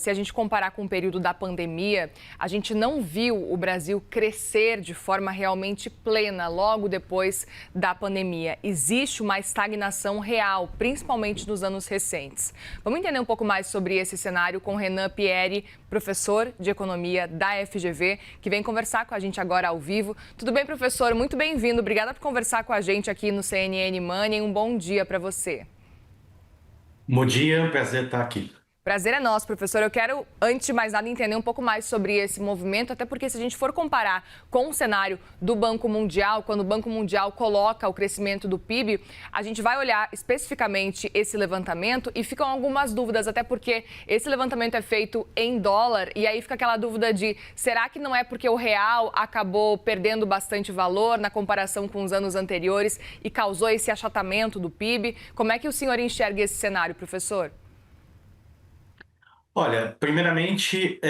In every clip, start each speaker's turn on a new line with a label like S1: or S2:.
S1: Se a gente comparar com o período da pandemia, a gente não viu o Brasil crescer de forma realmente plena logo depois da pandemia. Existe uma estagnação real, principalmente nos anos recentes. Vamos entender um pouco mais sobre esse cenário com Renan Pieri, professor de economia da FGV, que vem conversar com a gente agora ao vivo. Tudo bem, professor? Muito bem-vindo. Obrigada por conversar com a gente aqui no CNN Money. Um bom dia para você.
S2: Bom dia, é um prazer estar aqui.
S1: Prazer é nosso, professor. Eu quero, antes de mais nada, entender um pouco mais sobre esse movimento, até porque se a gente for comparar com o cenário do Banco Mundial, quando o Banco Mundial coloca o crescimento do PIB, a gente vai olhar especificamente esse levantamento e ficam algumas dúvidas, até porque esse levantamento é feito em dólar e aí fica aquela dúvida de será que não é porque o real acabou perdendo bastante valor na comparação com os anos anteriores e causou esse achatamento do PIB? Como é que o senhor enxerga esse cenário, professor?
S2: Olha, primeiramente,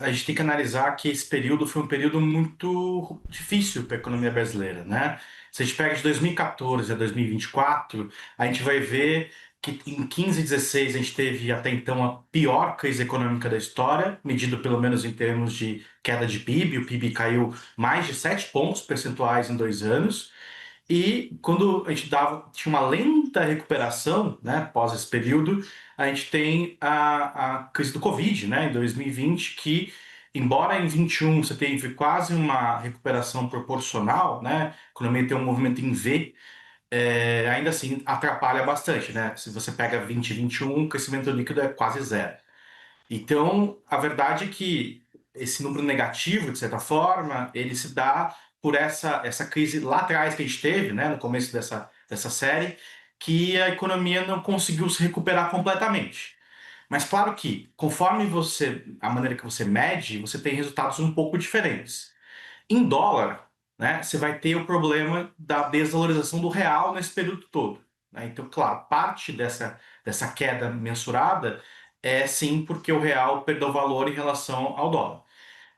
S2: a gente tem que analisar que esse período foi um período muito difícil para a economia brasileira, né? Se a gente pega de 2014 a 2024, a gente vai ver que em 15 e 16 a gente teve até então a pior crise econômica da história, medido pelo menos em termos de queda de PIB. O PIB caiu mais de 7 pontos percentuais em 2 anos. E quando a gente tinha uma lenta recuperação, né, após esse período, a gente tem a crise do Covid, né, em 2020, que, embora em 21 você teve quase uma recuperação proporcional, né, a economia tem um movimento em V, ainda assim atrapalha bastante, né? Se você pega 20 e 21, o crescimento líquido é quase zero. Então, a verdade é que esse número negativo, de certa forma, ele se dá por essa crise lá atrás que a gente teve, né, no começo dessa série, que a economia não conseguiu se recuperar completamente. Mas claro que, conforme a maneira que você mede, você tem resultados um pouco diferentes. Em dólar, né, você vai ter o problema da desvalorização do real nesse período todo, né? Então, claro, parte dessa queda mensurada é sim porque o real perdeu valor em relação ao dólar.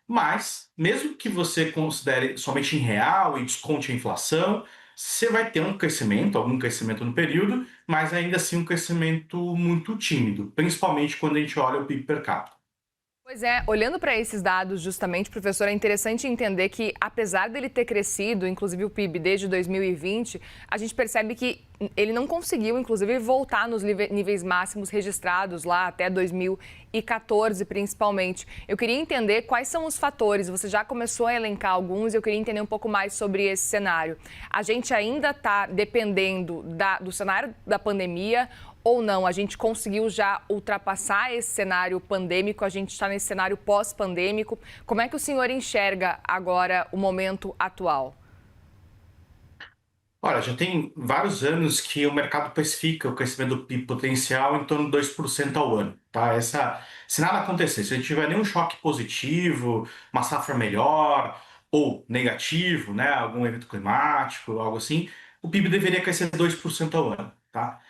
S2: Mas, mesmo que você considere somente em real e desconte a inflação, você vai ter um crescimento, algum crescimento no período, mas ainda assim um crescimento muito tímido, principalmente quando a gente olha o PIB per capita.
S1: Pois é, olhando para esses dados, justamente, professor, é interessante entender que, apesar dele ter crescido, inclusive o PIB desde 2020, a gente percebe que ele não conseguiu, inclusive, voltar nos níveis máximos registrados lá até 2014, principalmente. Eu queria entender quais são os fatores, você já começou a elencar alguns, eu queria entender um pouco mais sobre esse cenário. A gente ainda está dependendo do cenário da pandemia ou não? A gente conseguiu já ultrapassar esse cenário pandêmico, a gente está nesse cenário pós-pandêmico. Como é que o senhor enxerga agora o momento atual?
S2: Olha, já tem vários anos que o mercado precifica o crescimento do PIB potencial em torno de 2% ao ano, tá? Se nada acontecer, se a gente tiver nenhum choque positivo, uma safra melhor ou negativo, né, algum evento climático, algo assim, o PIB deveria crescer 2% ao ano, tá?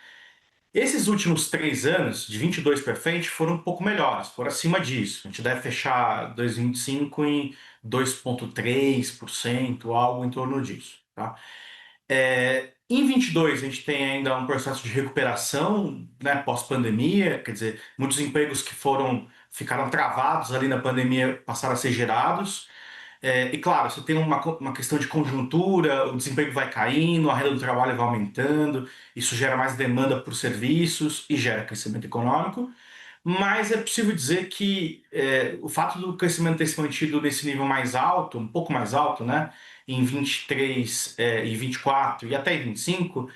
S2: Esses últimos 3 anos, de 22 para frente, foram um pouco melhores, foram acima disso. A gente deve fechar 2025 em 2,3%, algo em torno disso, tá? Em 22, a gente tem ainda um processo de recuperação, né, pós-pandemia, quer dizer, muitos empregos que ficaram travados ali na pandemia passaram a ser gerados. E claro, você tem uma questão de conjuntura, o desemprego vai caindo, a renda do trabalho vai aumentando, isso gera mais demanda por serviços e gera crescimento econômico. Mas é possível dizer que o fato do crescimento ter se mantido nesse nível mais alto, um pouco mais alto, né, em 23 e 24 e até em 25,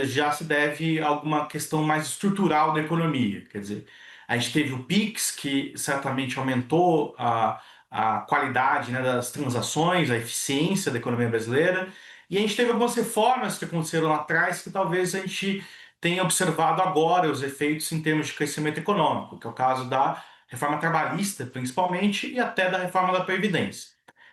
S2: já se deve a alguma questão mais estrutural da economia. Quer dizer, a gente teve o PIX, que certamente aumentou a qualidade, né, das transações, a eficiência da economia brasileira, e a gente teve algumas reformas que aconteceram lá atrás que talvez a gente tenha observado agora os efeitos em termos de crescimento econômico, que é o caso da reforma trabalhista, principalmente, e até da reforma da Previdência.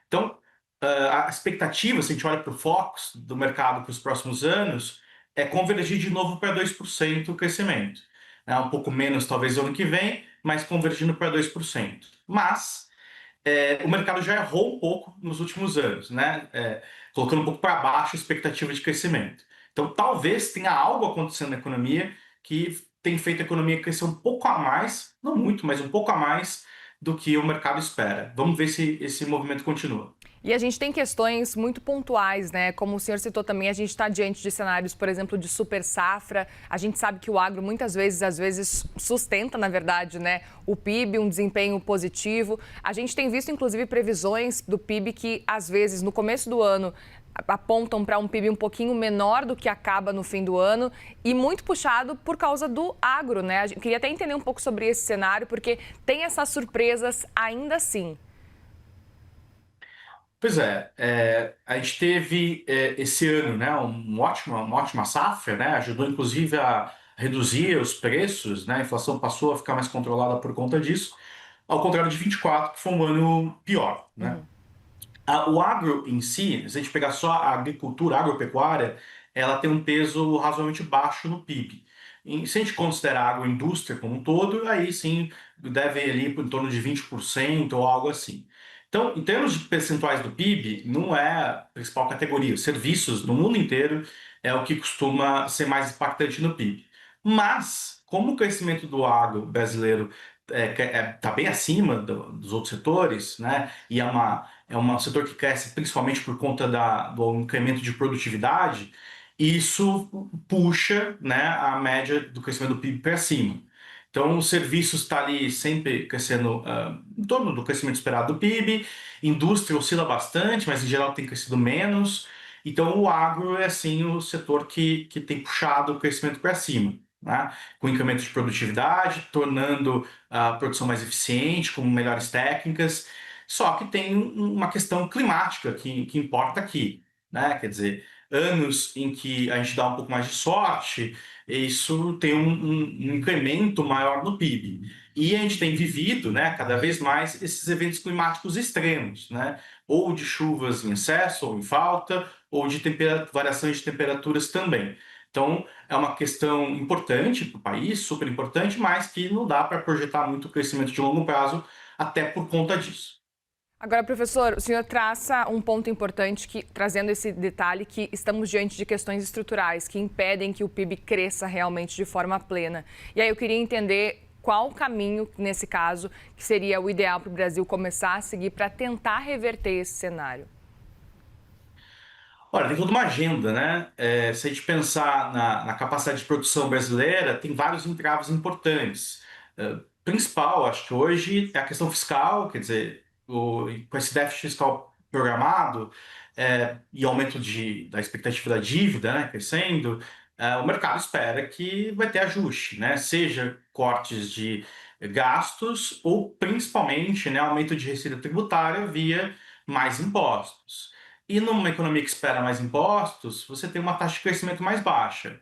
S2: Então, a expectativa, se a gente olha para o foco do mercado para os próximos anos, é convergir de novo para 2% o crescimento. Um pouco menos, talvez, no ano que vem, mas convergindo para 2%. Mas o mercado já errou um pouco nos últimos anos, né? Colocando um pouco para baixo a expectativa de crescimento. Então, talvez tenha algo acontecendo na economia que tem feito a economia crescer um pouco a mais, não muito, mas um pouco a mais do que o mercado espera. Vamos ver se esse movimento continua.
S1: E a gente tem questões muito pontuais, né? Como o senhor citou também, a gente está diante de cenários, por exemplo, de super safra. A gente sabe que o agro muitas vezes, às vezes, sustenta, na verdade, né, o PIB, um desempenho positivo. A gente tem visto, inclusive, previsões do PIB que, às vezes, no começo do ano, apontam para um PIB um pouquinho menor do que acaba no fim do ano e muito puxado por causa do agro, né? Eu queria até entender um pouco sobre esse cenário, porque tem essas surpresas ainda assim.
S2: Pois é, a gente teve esse ano, né, uma ótima safra, né, ajudou inclusive a reduzir os preços, né, a inflação passou a ficar mais controlada por conta disso, ao contrário de 24, que foi um ano pior, né. O agro em si, se a gente pegar só a agricultura, a agropecuária, ela tem um peso razoavelmente baixo no PIB. E se a gente considerar a agroindústria como um todo, aí sim deve ir ali em torno de 20% ou algo assim. Então, em termos de percentuais do PIB, não é a principal categoria. Os serviços no mundo inteiro é o que costuma ser mais impactante no PIB. Mas, como o crescimento do agro brasileiro está bem acima dos outros setores, né? E é um setor que cresce principalmente por conta do incremento de produtividade, isso puxa, né, a média do crescimento do PIB para cima. Então, os serviços está ali sempre crescendo em torno do crescimento esperado do PIB, indústria oscila bastante, mas em geral tem crescido menos. Então, o agro é assim o setor que tem puxado o crescimento para cima, né? Com incremento de produtividade, tornando a produção mais eficiente, com melhores técnicas. Só que tem uma questão climática que importa aqui, né? Quer dizer, anos em que a gente dá um pouco mais de sorte, isso tem um incremento maior no PIB. E a gente tem vivido, né, cada vez mais esses eventos climáticos extremos, né? Ou de chuvas em excesso ou em falta, ou de variações de temperaturas também. Então, é uma questão importante para o país, super importante, mas que não dá para projetar muito crescimento de longo prazo, até por conta disso.
S1: Agora, professor, o senhor traça um ponto importante, trazendo esse detalhe que estamos diante de questões estruturais que impedem que o PIB cresça realmente de forma plena. E aí eu queria entender qual o caminho, nesse caso, que seria o ideal para o Brasil começar a seguir para tentar reverter esse cenário.
S2: Olha, tem toda uma agenda, né? Se a gente pensar na capacidade de produção brasileira, tem vários entraves importantes. Principal, acho que hoje, é a questão fiscal, quer dizer, com esse déficit fiscal programado e aumento da expectativa da dívida, né, crescendo, o mercado espera que vai ter ajuste, né? Seja cortes de gastos ou, principalmente, né, aumento de receita tributária via mais impostos. E numa economia que espera mais impostos, você tem uma taxa de crescimento mais baixa.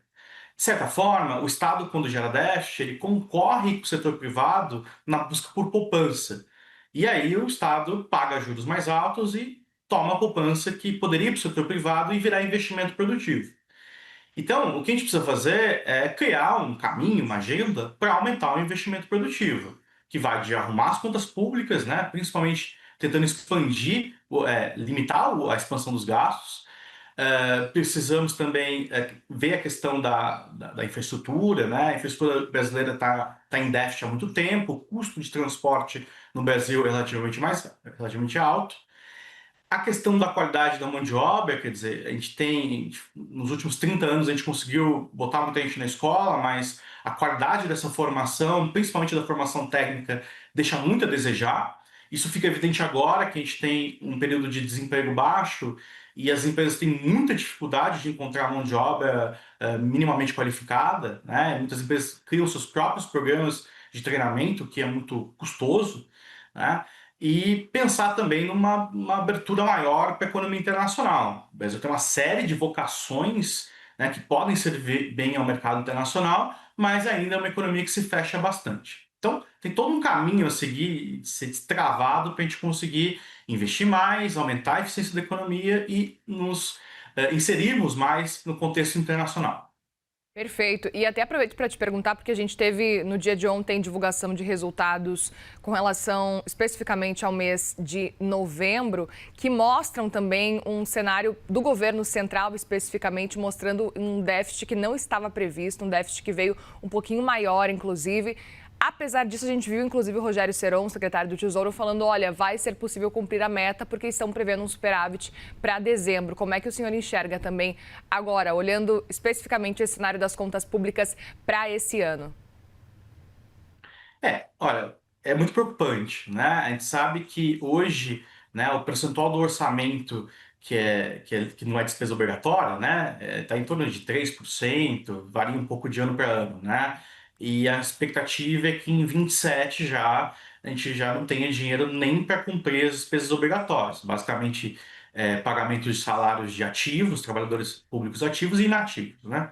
S2: De certa forma, o Estado, quando gera déficit, ele concorre com o setor privado na busca por poupança. E aí o Estado paga juros mais altos e toma a poupança que poderia ir para o setor privado e virar investimento produtivo. Então, o que a gente precisa fazer é criar um caminho, uma agenda para aumentar o investimento produtivo, que vai de arrumar as contas públicas, né, principalmente tentando expandir, limitar a expansão dos gastos. Precisamos também ver a questão da infraestrutura, né? A infraestrutura brasileira está em déficit há muito tempo, o custo de transporte no Brasil é relativamente alto. A questão da qualidade da mão de obra, quer dizer, nos últimos 30 anos, a gente conseguiu botar muita gente na escola, mas a qualidade dessa formação, principalmente da formação técnica, deixa muito a desejar. Isso fica evidente agora que a gente tem um período de desemprego baixo e as empresas têm muita dificuldade de encontrar mão de obra minimamente qualificada, né? Muitas empresas criam seus próprios programas de treinamento, que é muito custoso, né? E pensar também numa abertura maior para a economia internacional. O Brasil tem uma série de vocações, né, que podem servir bem ao mercado internacional, mas ainda é uma economia que se fecha bastante. Então, tem todo um caminho a seguir, ser destravado para a gente conseguir investir mais, aumentar a eficiência da economia e nos inserirmos mais no contexto internacional.
S1: Perfeito. E até aproveito para te perguntar, porque a gente teve no dia de ontem divulgação de resultados com relação especificamente ao mês de novembro, que mostram também um cenário do governo central, especificamente mostrando um déficit que não estava previsto, um déficit que veio um pouquinho maior, inclusive. Apesar disso, a gente viu, inclusive, o Rogério Seron, secretário do Tesouro, falando, olha, vai ser possível cumprir a meta porque estão prevendo um superávit para dezembro. Como é que o senhor enxerga também agora, olhando especificamente esse cenário das contas públicas para esse ano?
S2: Olha, é muito preocupante, né? A gente sabe que hoje, né, o percentual do orçamento que não é despesa obrigatória, né, está em torno de 3%, varia um pouco de ano para ano, né? E a expectativa é que em 27 já a gente já não tenha dinheiro nem para cumprir as despesas obrigatórias, basicamente pagamento de salários de ativos, trabalhadores públicos ativos e inativos, né?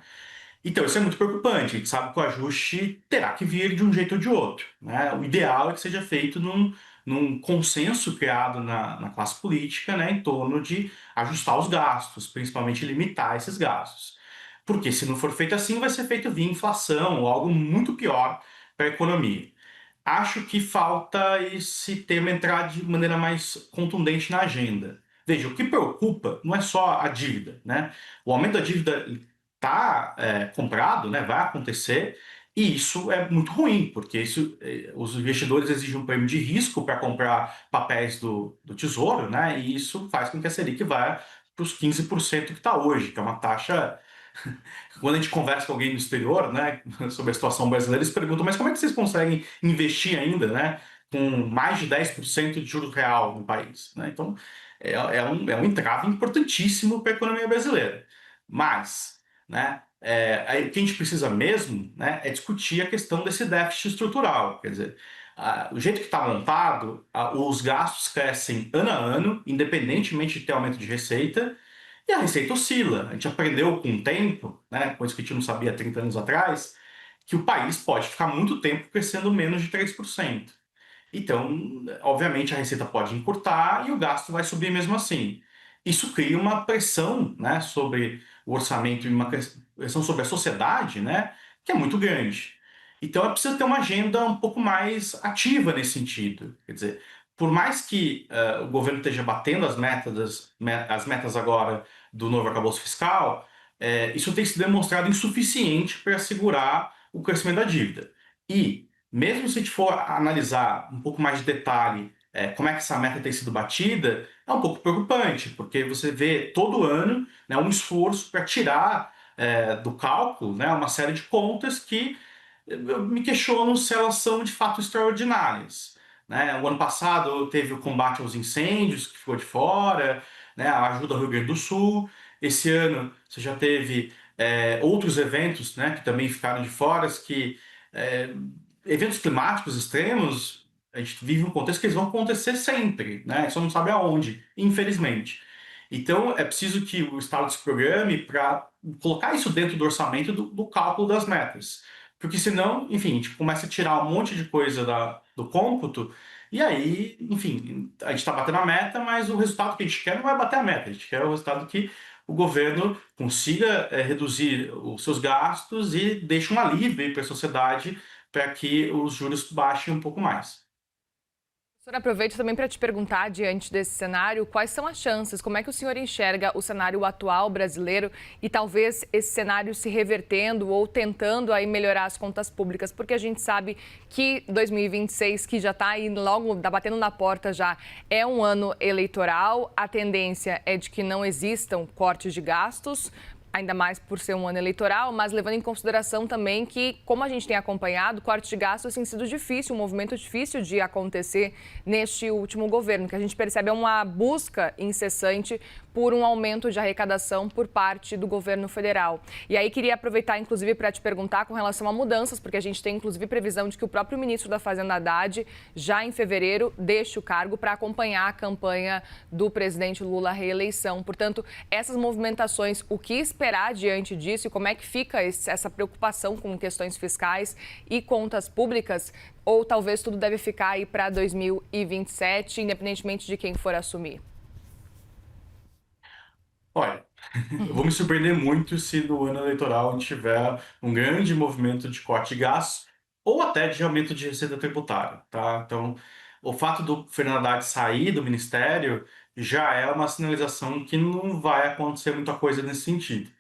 S2: Então, isso é muito preocupante. A gente sabe que o ajuste terá que vir de um jeito ou de outro, né? O ideal é que seja feito num consenso criado na classe política, né, em torno de ajustar os gastos, principalmente limitar esses gastos. Porque se não for feito assim, vai ser feito via inflação ou algo muito pior para a economia. Acho que falta esse tema entrar de maneira mais contundente na agenda. Veja, o que preocupa não é só a dívida, né? O aumento da dívida está comprado, né? Vai acontecer, e isso é muito ruim, porque os investidores exigem um prêmio de risco para comprar papéis do Tesouro, né? E isso faz com que a Selic vá para os 15% que está hoje, que é uma taxa. Quando a gente conversa com alguém no exterior, né, sobre a situação brasileira, eles perguntam, mas como é que vocês conseguem investir ainda, né, com mais de 10% de juros real no país, né? Então, é um entrave importantíssimo para a economia brasileira. Mas, né, o que a gente precisa mesmo, né, é discutir a questão desse déficit estrutural. Quer dizer, o jeito que está montado, os gastos crescem ano a ano, independentemente de ter aumento de receita, e a receita oscila. A gente aprendeu com o tempo, né, coisa que a gente não sabia 30 anos atrás, que o país pode ficar muito tempo crescendo menos de 3%. Então, obviamente, a receita pode encurtar e o gasto vai subir mesmo assim. Isso cria uma pressão, né, sobre o orçamento e uma pressão sobre a sociedade, né, que é muito grande. Então, é preciso ter uma agenda um pouco mais ativa nesse sentido. Quer dizer, por mais que o governo esteja batendo as metas agora do novo arcabouço fiscal, isso tem sido demonstrado insuficiente para assegurar o crescimento da dívida. E mesmo se a gente for analisar um pouco mais de detalhe como é que essa meta tem sido batida, é um pouco preocupante, porque você vê todo ano, né, um esforço para tirar do cálculo, né, uma série de contas que eu me questiono se elas são de fato extraordinárias, né? O ano passado teve o combate aos incêndios, que ficou de fora, né, a ajuda ao Rio Grande do Sul. Esse ano você já teve outros eventos, né, que também ficaram de fora, que é, eventos climáticos extremos, a gente vive um contexto que eles vão acontecer sempre, né? Só não sabe aonde, infelizmente. Então, é preciso que o Estado se programe para colocar isso dentro do orçamento do cálculo das metas. Porque senão, enfim, a gente começa a tirar um monte de coisa do cômputo, e aí, enfim, a gente está batendo a meta, mas o resultado que a gente quer não vai bater a meta. A gente quer o resultado que o governo consiga reduzir os seus gastos e deixe um alívio para a sociedade para que os juros baixem um pouco mais.
S1: Senhor, aproveito também para te perguntar, diante desse cenário, quais são as chances, como é que o senhor enxerga o cenário atual brasileiro e talvez esse cenário se revertendo ou tentando aí melhorar as contas públicas, porque a gente sabe que 2026, que já está aí logo, está batendo na porta já, é um ano eleitoral, a tendência é de que não existam cortes de gastos, ainda mais por ser um ano eleitoral, mas levando em consideração também que, como a gente tem acompanhado, corte de gastos tem sido difícil, um movimento difícil de acontecer neste último governo, que a gente percebe é uma busca incessante por um aumento de arrecadação por parte do governo federal. E aí queria aproveitar, inclusive, para te perguntar com relação a mudanças, porque a gente tem, inclusive, previsão de que o próprio ministro da Fazenda, Haddad, já em fevereiro, deixe o cargo para acompanhar a campanha do presidente Lula à reeleição. Portanto, essas movimentações, o que esperar diante disso e como é que fica essa preocupação com questões fiscais e contas públicas? Ou talvez tudo deve ficar aí para 2027, independentemente de quem for assumir?
S2: Olha, Eu vou me surpreender muito se no ano eleitoral a gente tiver um grande movimento de corte de gastos ou até de aumento de receita tributária, tá? Então, o fato do Fernando Haddad sair do ministério já é uma sinalização que não vai acontecer muita coisa nesse sentido,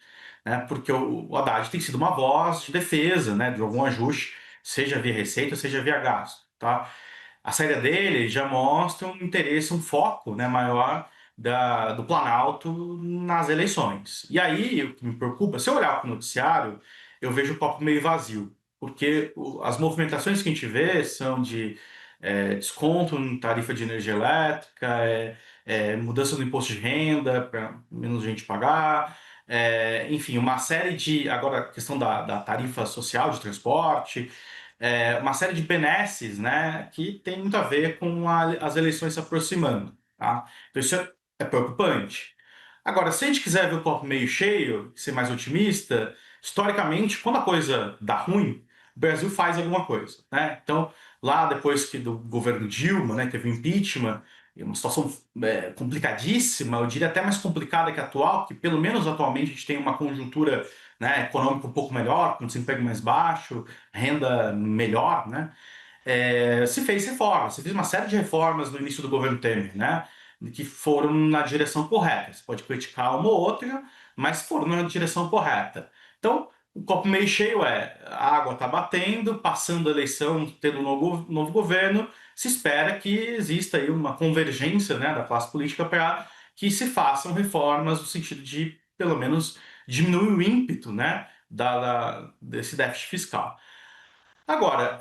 S2: né? Porque o Haddad tem sido uma voz de defesa, né, de algum ajuste, seja via receita, seja via gasto, tá? A saída dele já mostra um interesse, um foco, né, maior do Planalto nas eleições. E aí, o que me preocupa, se eu olhar para o noticiário, eu vejo o copo meio vazio, porque as movimentações que a gente vê são de desconto em tarifa de energia elétrica, mudança no imposto de renda para menos gente pagar, enfim, uma série de. Agora, a questão da tarifa social de transporte, uma série de benesses, né, que tem muito a ver com as eleições se aproximando, tá? Então isso é preocupante. Agora, se a gente quiser ver o copo meio cheio, ser mais otimista, historicamente, quando a coisa dá ruim, o Brasil faz alguma coisa, né? Então, lá depois que do governo Dilma, né, teve o impeachment, e uma situação complicadíssima, eu diria até mais complicada que a atual, porque pelo menos atualmente a gente tem uma conjuntura, né, econômica um pouco melhor, com desemprego mais baixo, renda melhor, né? Se fez reformas, se fez uma série de reformas no início do governo Temer, né? Que foram na direção correta. Você pode criticar uma ou outra, mas foram na direção correta. Então, o copo meio cheio a água está batendo, passando a eleição, tendo um novo governo, se espera que exista aí uma convergência, né, da classe política para que se façam reformas no sentido de, pelo menos, diminuir o ímpeto, né, desse déficit fiscal. Agora,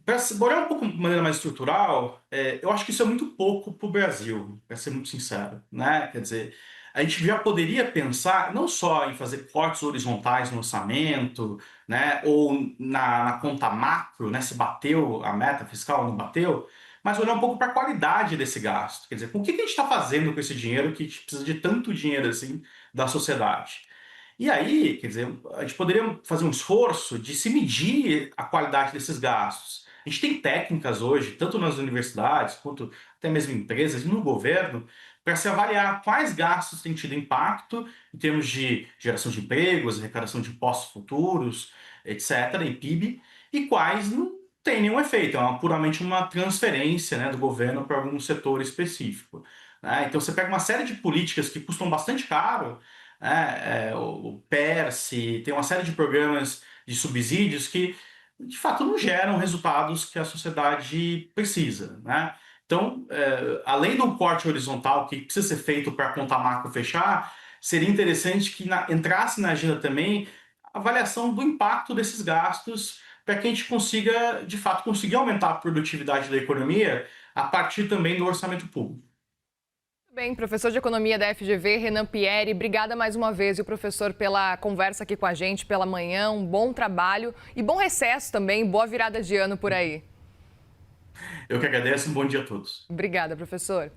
S2: para olhar um pouco de maneira mais estrutural, eu acho que isso é muito pouco para o Brasil, para ser muito sincero, né? Quer dizer, a gente já poderia pensar não só em fazer cortes horizontais no orçamento, né? Ou na conta macro, né? Se bateu a meta fiscal ou não bateu, mas olhar um pouco para a qualidade desse gasto. Quer dizer, com o que a gente está fazendo com esse dinheiro que a gente precisa de tanto dinheiro assim da sociedade? E aí, quer dizer, a gente poderia fazer um esforço de se medir a qualidade desses gastos. A gente tem técnicas hoje, tanto nas universidades quanto até mesmo em empresas e no governo, para se avaliar quais gastos têm tido impacto em termos de geração de empregos, arrecadação de impostos futuros, etc., e PIB, e quais não têm nenhum efeito, puramente uma transferência, né, do governo para algum setor específico, né? Então você pega uma série de políticas que custam bastante caro, o PERSE, tem uma série de programas de subsídios que, de fato, não geram resultados que a sociedade precisa, né? Então, além do corte horizontal que precisa ser feito para a conta macro fechar, seria interessante que entrasse na agenda também a avaliação do impacto desses gastos para que a gente consiga, de fato, conseguir aumentar a produtividade da economia a partir também do orçamento público.
S1: Bem, professor de Economia da FGV, Renan Pierre, obrigada mais uma vez, e o professor, pela conversa aqui com a gente pela manhã. Um bom trabalho e bom recesso também, boa virada de ano por aí.
S2: Eu que agradeço, um bom dia a todos.
S1: Obrigada, professor.